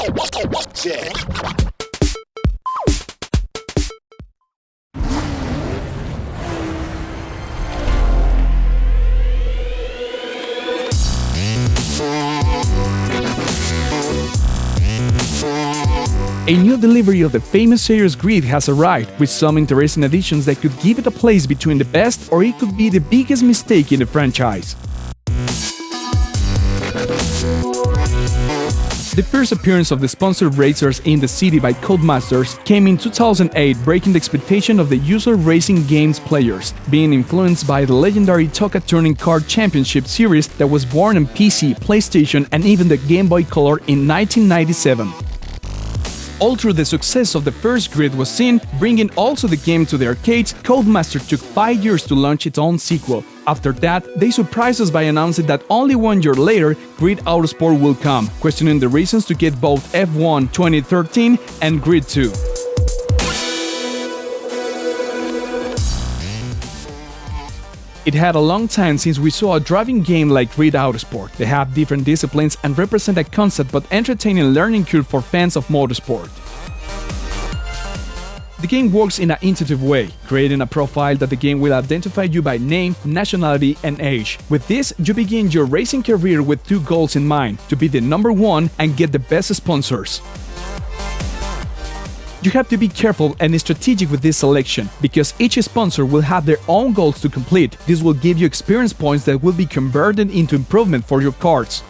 A new delivery of the famous series Grid has arrived, with some interesting additions that could give it a place between the best, or it could be the biggest mistake in the franchise. The first appearance of the sponsored racers in the city by Codemasters came in 2008, breaking the expectation of the usual racing games players, being influenced by the legendary Toka Turning Card Championship series that was born on PC, PlayStation, and even the Game Boy Color in 1997. All through the success of the first Grid was seen, bringing also the game to the arcades, Codemasters took 5 years to launch its own sequel. After that, they surprised us by announcing that only 1 year later, Grid Autosport will come, questioning the reasons to get both F1 2013 and Grid 2. It had a long time since we saw a driving game like Grid Autosport. They have different disciplines and represent a concept but entertaining learning curve for fans of motorsport. The game works in an intuitive way, creating a profile that the game will identify you by name, nationality, and age. With this, you begin your racing career with 2 goals in mind: to be the number 1 and get the best sponsors. You have to be careful and strategic with this selection, because each sponsor will have their own goals to complete. This will give you experience points that will be converted into improvement for your cars.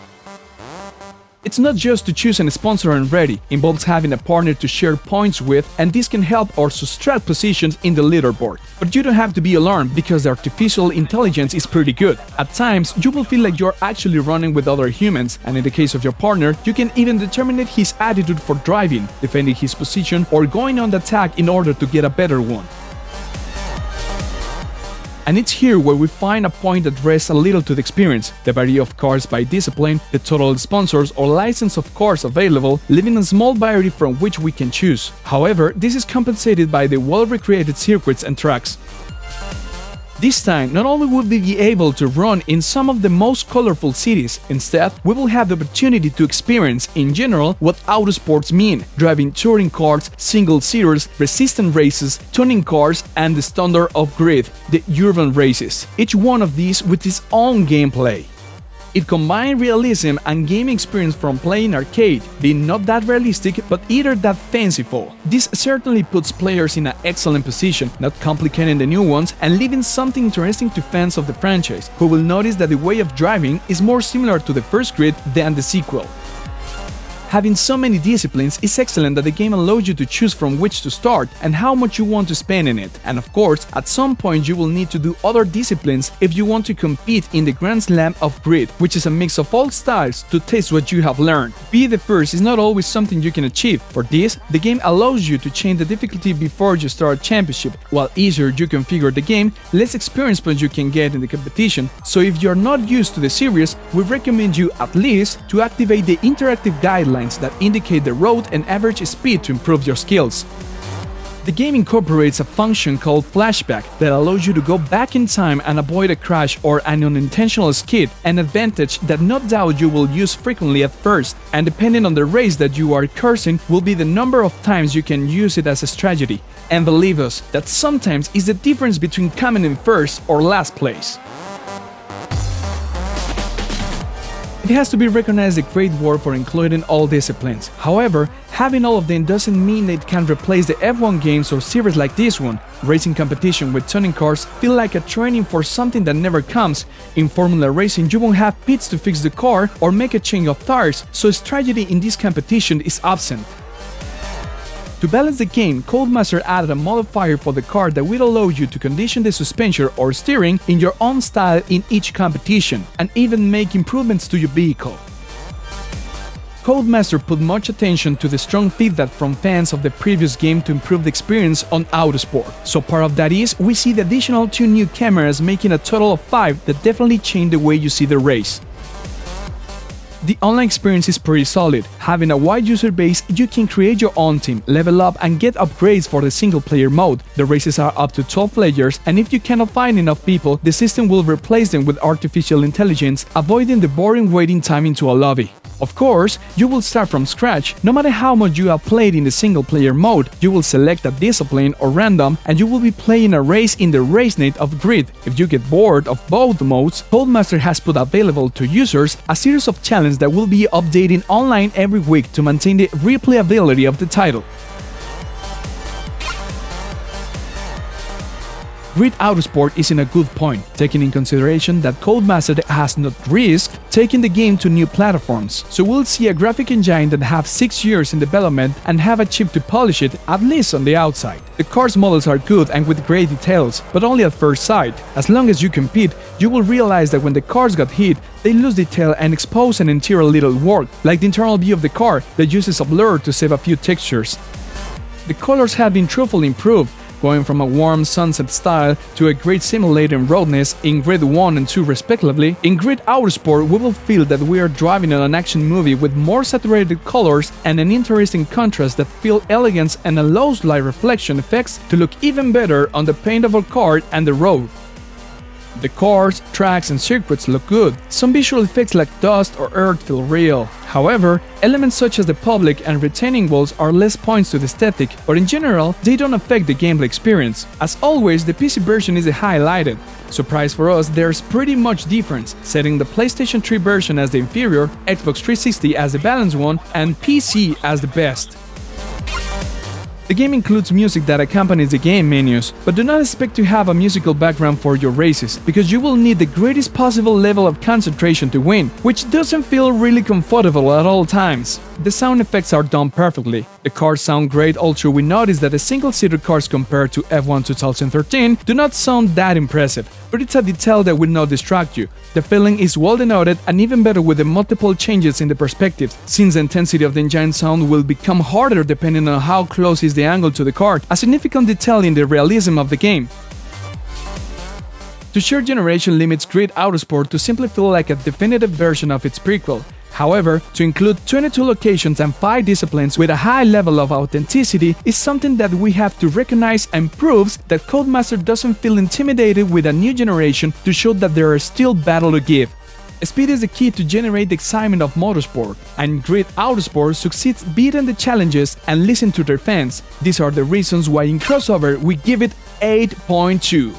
It's not just to choose a sponsor and ready, it involves having a partner to share points with, and this can help or subtract positions in the leaderboard. But you don't have to be alarmed, because the artificial intelligence is pretty good. At times, you will feel like you're actually running with other humans, and in the case of your partner, you can even determine his attitude for driving, defending his position, or going on the attack in order to get a better one. And it's here where we find a point that rests a little to the experience: the variety of cars by discipline, the total sponsors or license of cars available, leaving a small variety from which we can choose. However, this is compensated by the well-recreated circuits and tracks. This time, not only will we be able to run in some of the most colorful cities, instead, we will have the opportunity to experience, in general, what autosports mean: driving touring cars, single-seaters, resistant races, tuning cars, and the standard of Grid, the urban races, each one of these with its own gameplay. It combined realism and gaming experience from playing arcade, being not that realistic but either that fanciful. This certainly puts players in an excellent position, not complicating the new ones and leaving something interesting to fans of the franchise, who will notice that the way of driving is more similar to the first Grid than the sequel. Having so many disciplines is excellent that the game allows you to choose from which to start and how much you want to spend in it. And of course, at some point you will need to do other disciplines if you want to compete in the Grand Slam of Grid, which is a mix of all styles to test what you have learned. Be the first is not always something you can achieve. For this, the game allows you to change the difficulty before you start a championship. While easier you configure the game, less experience points you can get in the competition. So if you're not used to the series, we recommend you at least to activate the interactive guidelines that indicate the road and average speed to improve your skills. The game incorporates a function called flashback that allows you to go back in time and avoid a crash or an unintentional skid, an advantage that no doubt you will use frequently at first, and depending on the race that you are cursing will be the number of times you can use it as a strategy. And believe us, that sometimes is the difference between coming in first or last place. It has to be recognized a great work for including all disciplines. However, having all of them doesn't mean that it can replace the F1 games or series like this one. Racing competition with tuning cars feel like a training for something that never comes. In Formula Racing, you won't have pits to fix the car or make a change of tires, so strategy in this competition is absent. To balance the game, Codemasters added a modifier for the car that will allow you to condition the suspension or steering in your own style in each competition, and even make improvements to your vehicle. Codemasters put much attention to the strong feedback from fans of the previous game to improve the experience on Autosport. So part of that is, we see the additional 2 new cameras, making a total of 5 that definitely change the way you see the race. The online experience is pretty solid. Having a wide user base, you can create your own team, level up and get upgrades for the single-player mode. The races are up to 12 players, and if you cannot find enough people, the system will replace them with artificial intelligence, avoiding the boring waiting time into a lobby. Of course, you will start from scratch. No matter how much you have played in the single-player mode, you will select a discipline or random and you will be playing a race in the RaceNet of Grid. If you get bored of both modes, Codemaster has put available to users a series of challenges that will be updating online every week to maintain the replayability of the title. Grid Autosport is in a good point, taking in consideration that Codemaster has not risked taking the game to new platforms, so we'll see a graphic engine that have 6 years in development and have achieved to polish it, at least on the outside. The cars models are good and with great details, but only at first sight. As long as you compete, you will realize that when the cars got hit, they lose detail and expose an interior little work, like the internal view of the car that uses a blur to save a few textures. The colors have been truthfully improved, going from a warm sunset style to a great simulating roadness in Grid 1 and 2 respectively. In Grid Autosport, we will feel that we are driving in an action movie with more saturated colors and an interesting contrast that feel elegance and allows light reflection effects to look even better on the paint of our car and the road. The cars, tracks and circuits look good. Some visual effects like dust or earth feel real. However, elements such as the public and retaining walls are less points to the aesthetic, but in general, they don't affect the gameplay experience. As always, the PC version is highlighted. Surprise for us, there's pretty much difference, setting the PlayStation 3 version as the inferior, Xbox 360 as the balanced one, and PC as the best. The game includes music that accompanies the game menus, but do not expect to have a musical background for your races, because you will need the greatest possible level of concentration to win, which doesn't feel really comfortable at all times. The sound effects are done perfectly. The cars sound great, although we notice that the single-seater cars compared to F1 2013 do not sound that impressive, but it's a detail that will not distract you. The feeling is well denoted and even better with the multiple changes in the perspectives, since the intensity of the engine sound will become harder depending on how close is the angle to the car, a significant detail in the realism of the game. To share generation limits Grid Autosport to simply feel like a definitive version of its prequel. However, to include 22 locations and 5 disciplines with a high level of authenticity is something that we have to recognize and proves that Codemaster doesn't feel intimidated with a new generation to show that there is still battle to give. Speed is the key to generate the excitement of motorsport, and Grid Autosport succeeds beating the challenges and listening to their fans. These are the reasons why in Crossover we give it 8.2.